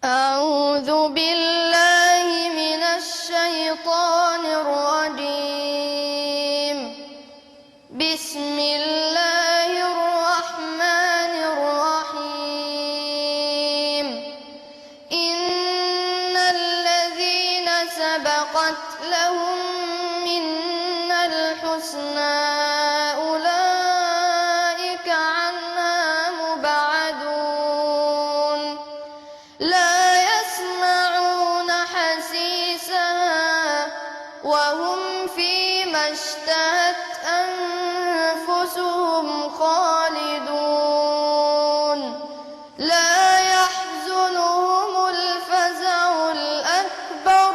أعوذ بالله من الشيطان الرجيم. بسم الله الرحمن الرحيم. إن الذين سبقت لهم منا الحسنى أولئك عنها مبعدون. لا يسمعون حسيسها وهم فيما اشتهت أنفسهم خالدون. لا يحزنهم الفزع الأكبر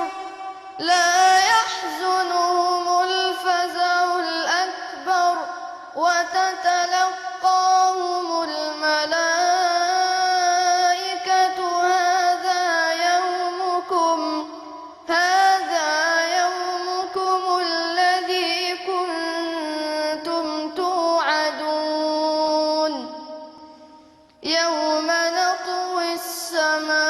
وتتلقاهم الملائكة هذا يومكم الذي كنتم توعدون. يوم نطوي السماء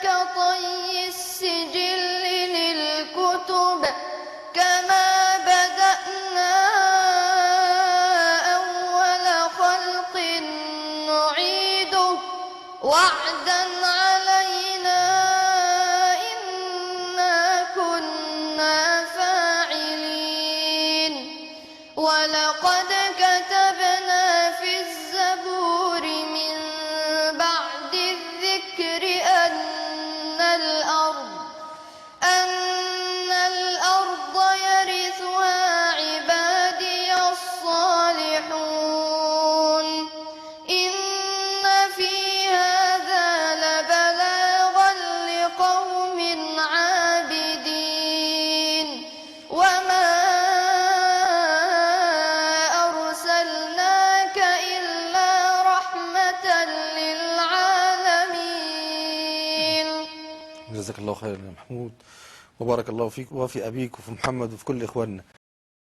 كطي السجل للكتب كما بدأنا أول خلق نعيده وعدا علينا إنا كنا فاعلين. ولقد كتبنا في الزبور من بعد الذكر أن الأرض يرثها عبادي الصالحون. إن في هذا لبلاغا لقوم عابدين. وما أرسلناك إلا رحمة للعالمين. جزاك الله خيرا يا محمود، وبارك الله فيك وفي أبيك وفي محمد وفي كل إخواننا.